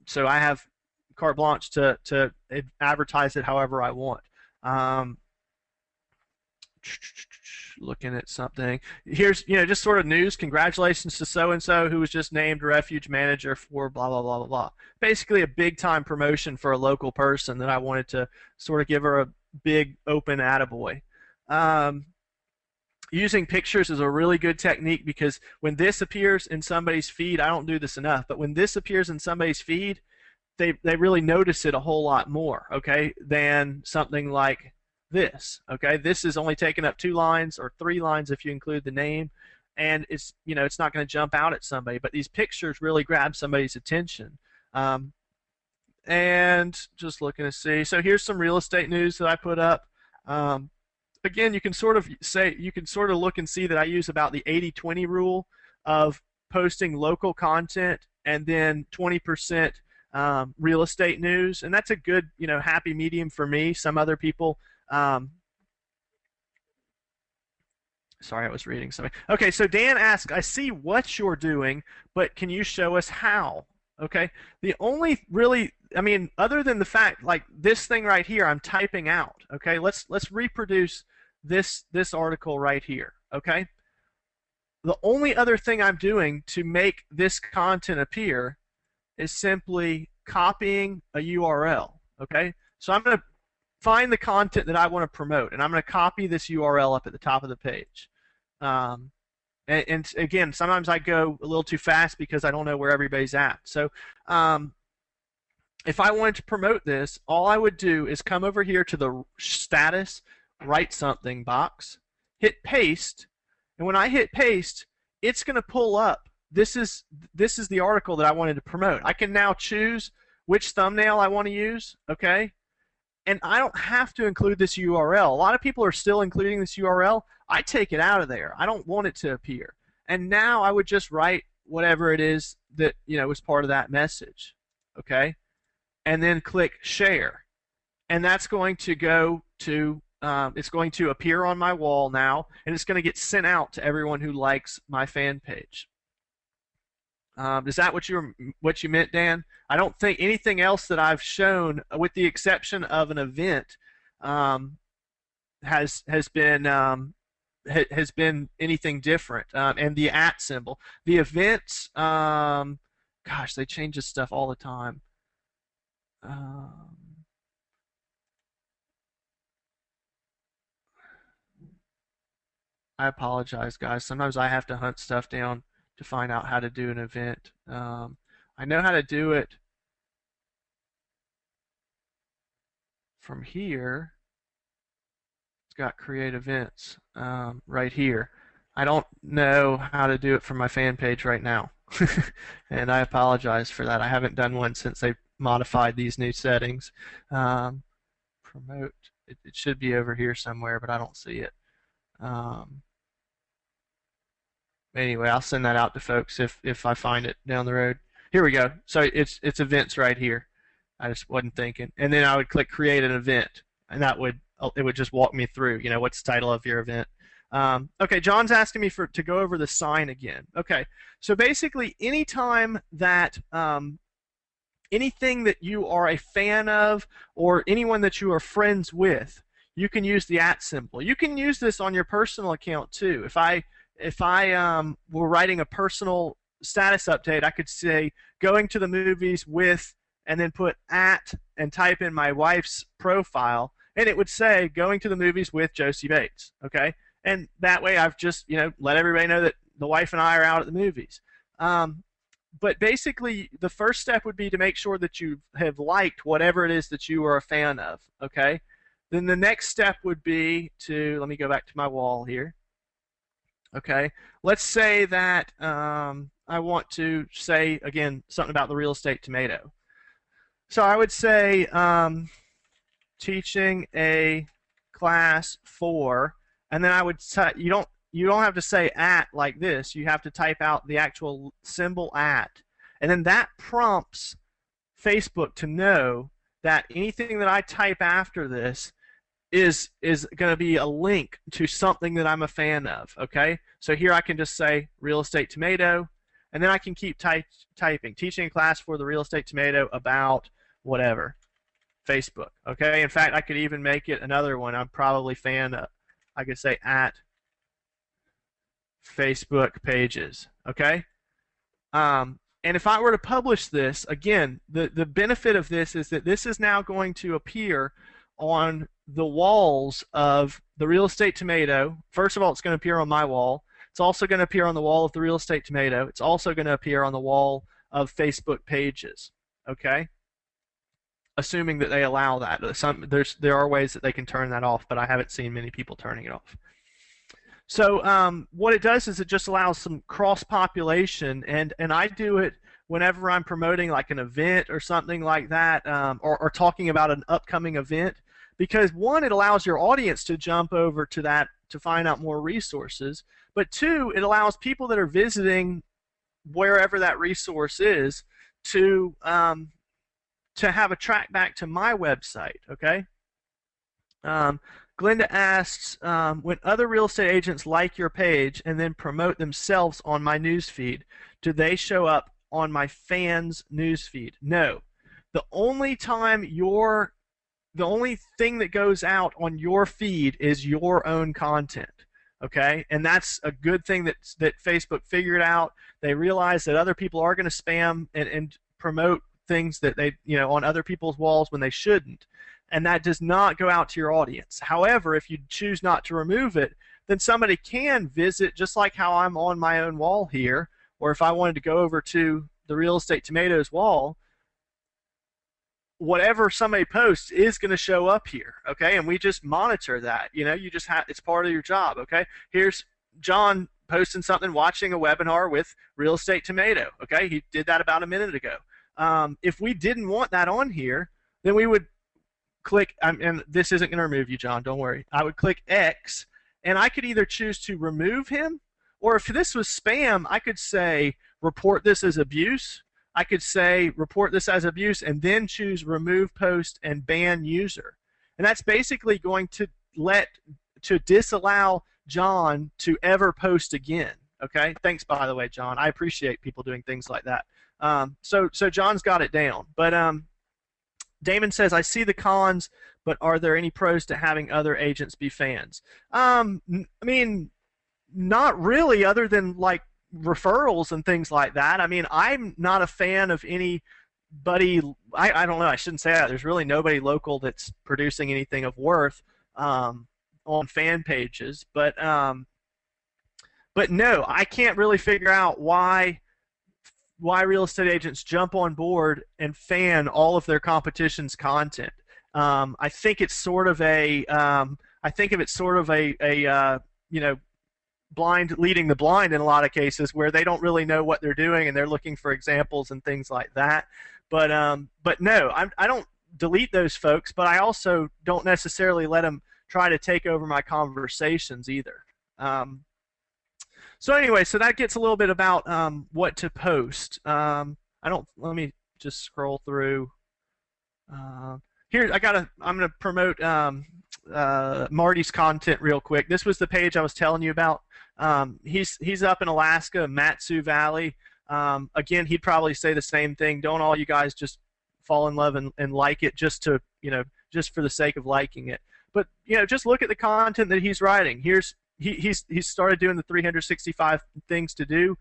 So I have carte blanche to advertise it however I want. Um, Looking at something. Here's, just sort of news. Congratulations to so and so who was just named refuge manager for blah blah blah blah blah. Basically, a big time promotion for a local person that I wanted to sort of give her a big open attaboy. Um, Using pictures is a really good technique because when this appears in somebody's feed, I don't do this enough, but when this appears in somebody's feed, they really notice it a whole lot more, okay, than something like this. Okay, this is only taking up 2 lines or 3 lines if you include the name, and it's not going to jump out at somebody. But these pictures really grab somebody's attention. And just looking to see. So here's some real estate news that I put up. Again, you can sort of look and see that I use about the 80-20 rule of posting local content and then 20% real estate news, and that's a good, happy medium for me. Some other people. Sorry, I was reading something. Okay, so Dan asked, I see what you're doing, but can you show us how? Okay, the only really, other than the fact, like this thing right here, I'm typing out. Okay, let's reproduce this article right here. Okay, the only other thing I'm doing to make this content appear is simply copying a URL. Okay, so I'm going to find the content that I want to promote, and I'm going to copy this URL up at the top of the page. And again, sometimes I go a little too fast because I don't know where everybody's at. So if I wanted to promote this, all I would do is come over here to the status, write something box, hit paste, and when I hit paste, it's going to pull up. This is the article that I wanted to promote. I can now choose which thumbnail I want to use, okay? And I don't have to include this URL. A lot of people are still including this URL. I take it out of there. I don't want it to appear. And now I would just write whatever it is that was part of that message, okay? And then click share, and that's going to go to it's going to appear on my wall now, and it's going to get sent out to everyone who likes my fan page. Is that what you meant, Dan? I don't think anything else that I've shown, with the exception of an event, has been anything different. And the @ symbol, the events, gosh, they change this stuff all the time. I apologize, guys. Sometimes I have to hunt stuff down to find out how to do an event. I know how to do it from here. It's got create events right here. I don't know how to do it from my fan page right now. And I apologize for that. I haven't done one since they modified these new settings. Promote. It should be over here somewhere, but I don't see it. Anyway, I'll send that out to folks if I find it down the road. Here we go. So it's events right here. I just wasn't thinking. And then I would click create an event, and it would just walk me through. What's the title of your event? Okay, John's asking me to go over the sign again. Okay, so basically anytime that anything that you are a fan of or anyone that you are friends with, you can use the @ symbol. You can use this on your personal account too. If I were writing a personal status update, I could say going to the movies with, and then put @ and type in my wife's profile, and it would say going to the movies with Josie Bates. Okay, and that way I've just let everybody know that the wife and I are out at the movies. But basically, the first step would be to make sure that you have liked whatever it is that you are a fan of. Okay, then the next step would be to, let me go back to my wall here. Okay, let's say that I want to say again something about the real estate tomato. So I would say teaching a class for, and then I would you don't have to say @ like this. You have to type out the actual symbol @, and then that prompts Facebook to know that anything that I type after this is going to be a link to something that I'm a fan of. Okay, so here I can just say real estate tomato, and then I can keep typing. Teaching a class for the Real Estate Tomato about whatever. Facebook. Okay. In fact, I could even make it another one. I'm probably I could say at Facebook pages. Okay. And if I were to publish this, again, the benefit of this is that this is now going to appear on the walls of the Real Estate Tomato. First of all, it's going to appear on my wall. It's also going to appear on the wall of the Real Estate Tomato. It's also going to appear on the wall of Facebook pages. Okay? Assuming that they allow that. There are ways that they can turn that off, but I haven't seen many people turning it off. So what it does is it just allows some cross-population, and I do it whenever I'm promoting like an event or something like that, or talking about an upcoming event, because one, it allows your audience to jump over to that to find out more resources, but two, it allows people that are visiting wherever that resource is to have a track back to my website. Okay. Glenda asks, when other real estate agents like your page and then promote themselves on my newsfeed, do they show up on my fans' newsfeed? No. The only thing that goes out on your feed is your own content. Okay, and that's a good thing that Facebook figured out. They realized that other people are going to spam and promote things that they on other people's walls when they shouldn't. And that does not go out to your audience. However, if you choose not to remove it, then somebody can visit, just like how I'm on my own wall here, or if I wanted to go over to the Real Estate Tomatoes wall, whatever somebody posts is going to show up here, okay? And we just monitor that. You just it's part of your job, okay? Here's John posting something, watching a webinar with Real Estate Tomato, okay? He did that about a minute ago. If we didn't want that on here, then we would click, and this isn't going to remove you, John, don't worry. I would click X, and I could either choose to remove him, or if this was spam, I could say report this as abuse. I could say report this as abuse and then choose remove post and ban user. And that's basically going to disallow John to ever post again. Okay? Thanks, by the way, John. I appreciate people doing things like that. So John's got it down. But Damon says, I see the cons, but are there any pros to having other agents be fans? I mean, not really, other than like referrals and things like that. I mean, I'm not a fan of anybody. I don't know. I shouldn't say that. There's really nobody local that's producing anything of worth on fan pages. But no, I can't really figure out why real estate agents jump on board and fan all of their competition's content. I think it's sort of a blind leading the blind in a lot of cases, where they don't really know what they're doing and they're looking for examples and things like that. But no, I don't delete those folks, but I also don't necessarily let them try to take over my conversations either. So anyway, so that gets a little bit about what to post. Let me just scroll through. Here, I'm going to promote Marty's content real quick. This was the page I was telling you about. He's up in Alaska, Matsu Valley. Again, he'd probably say the same thing. Don't all you guys just fall in love and like it just for the sake of liking it. But just look at the content that he's writing. He's started doing the 365 things to do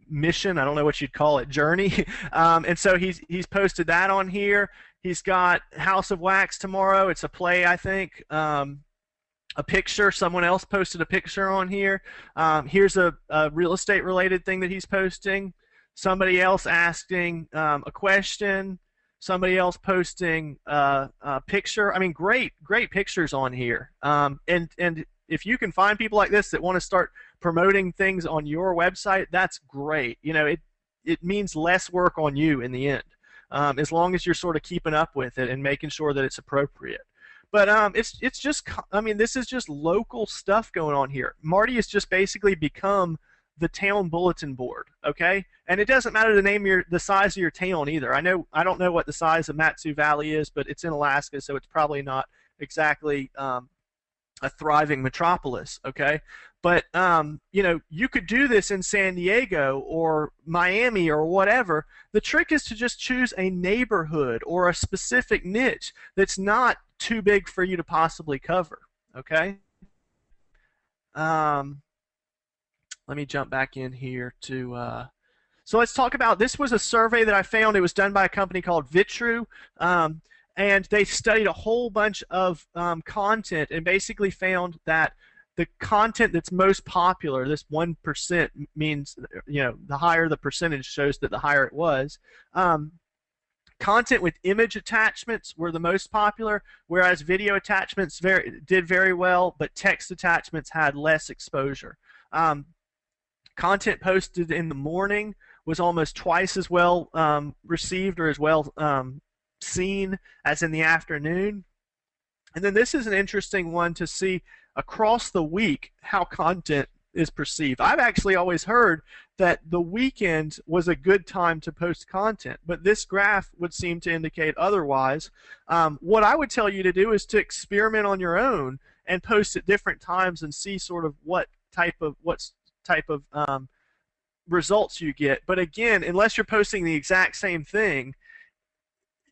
mission. I don't know what you'd call it, journey. And so he's posted that on here. He's got House of Wax tomorrow. It's a play, I think. A picture. Someone else posted a picture on here. Here's a real estate related thing that he's posting. Somebody else asking a question. Somebody else posting a picture. I mean, great pictures on here. And if you can find people like this that want to start promoting things on your website, that's great. It means less work on you in the end, as long as you're sort of keeping up with it and making sure that it's appropriate. But it's just, I mean, this is just local stuff going on here. Marty has just basically become the town bulletin board, okay? And it doesn't matter the size of your town either. I don't know what the size of Matsu Valley is, but it's in Alaska, so it's probably not exactly a thriving metropolis, okay? But you know, you could do this in San Diego or Miami or whatever. The trick is to just choose a neighborhood or a specific niche that's not too big for you to possibly cover, okay? Um, Let me jump back in here to so let's talk about, this was a survey that I found. It was done by a company called Vitru, um, and they studied a whole bunch of content and basically found that the content that's most popular, this 1% means, you know, the higher the percentage shows that the higher it was. Content with image attachments were the most popular, whereas video attachments did very well, but text attachments had less exposure. Content posted in the morning was almost twice as well received or as well seen as in the afternoon. And then this is an interesting one to see across the week how content is perceived. I've actually always heard that the weekend was a good time to post content, but this graph would seem to indicate otherwise. What I would tell you to do is to experiment on your own and post at different times and see sort of what type of results you get. But again, unless you're posting the exact same thing,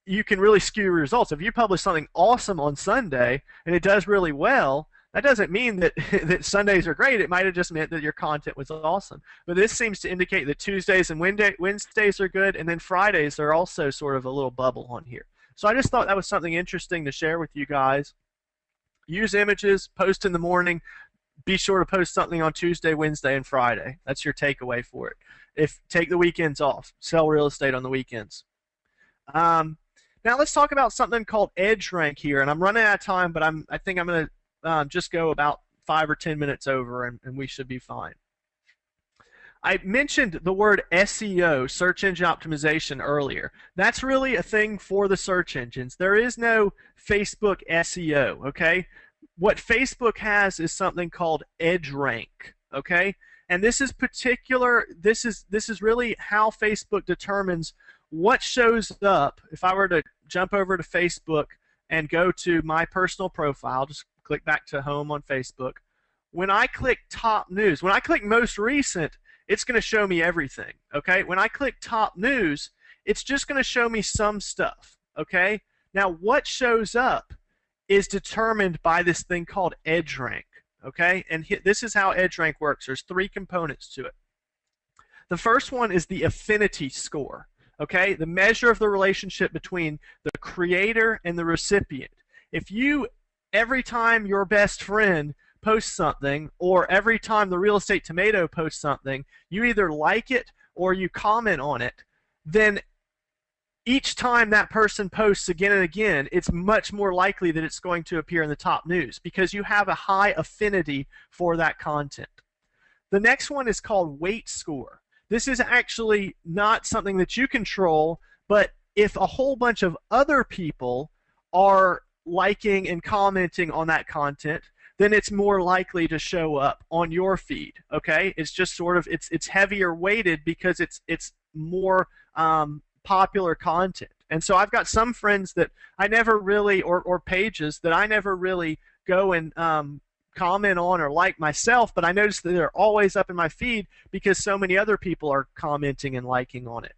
you can really skew results. If you publish something awesome on Sunday and it does really well, that doesn't mean that that Sundays are great. It might have just meant that your content was awesome. But this seems to indicate that Tuesdays and Wednesdays are good, and then Fridays are also sort of a little bubble on here. So I just thought that was something interesting to share with you guys. Use images, post in the morning. Be sure to post something on Tuesday, Wednesday, and Friday. That's your takeaway for it. Take the weekends off. Sell real estate on the weekends. Now let's talk about something called EdgeRank here, and I'm running out of time, but I think I'm going to just go about 5 or 10 minutes over, and we should be fine. I mentioned the word SEO, search engine optimization, earlier. That's really a thing for the search engines. There is no Facebook SEO, okay? What Facebook has is something called EdgeRank, okay? And this is particular, this is really how Facebook determines what shows up. If I were to jump over to Facebook and go to my personal profile, just click back to home on Facebook. When I click top news, when I click most recent, it's going to show me everything, okay? When I click top news, it's just going to show me some stuff, okay? Now, what shows up is determined by this thing called EdgeRank, okay? And this is how EdgeRank works. There's 3 components to it. The first one is the affinity score, okay? The measure of the relationship between the creator and the recipient. If you, every time your best friend posts something, or every time the Real Estate Tomato posts something, you either like it or you comment on it, then each time that person posts again and again, it's much more likely that it's going to appear in the top news because you have a high affinity for that content. The next one is called weight score. This is actually not something that you control, but if a whole bunch of other people are liking and commenting on that content, then it's more likely to show up on your feed, okay? It's just sort of, it's heavier weighted because it's more popular content. And so I've got some friends that I never really, or pages that I never really go and comment on or like myself, but I notice that they're always up in my feed because so many other people are commenting and liking on it.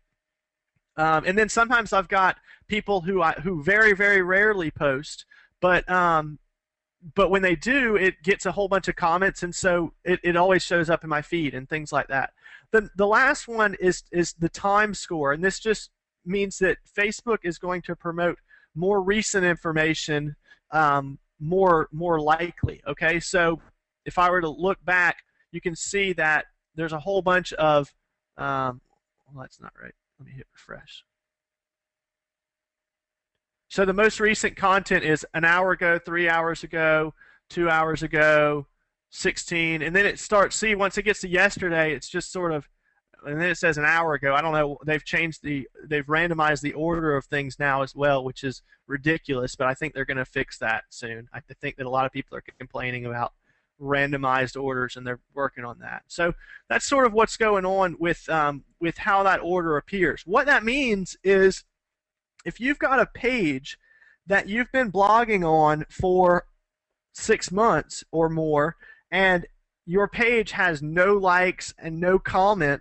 And then sometimes I've got people who very, very rarely post, but when they do, it gets a whole bunch of comments, and so it always shows up in my feed and things like that. The last one is the time score, and this just means that Facebook is going to promote more recent information more likely. Okay, so if I were to look back, you can see that there's a whole bunch of well, that's not right. Let me hit refresh. So the most recent content is an hour ago, 3 hours ago, 2 hours ago, 16, and then it starts. See, once it gets to yesterday, it's just sort of, and then it says an hour ago. I don't know. They've randomized the order of things now as well, which is ridiculous. But I think they're going to fix that soon. I think that a lot of people are complaining about randomized orders, and they're working on that. So that's sort of what's going on with how that order appears. What that means is, if you've got a page that you've been blogging on for 6 months or more, and your page has no likes and no comments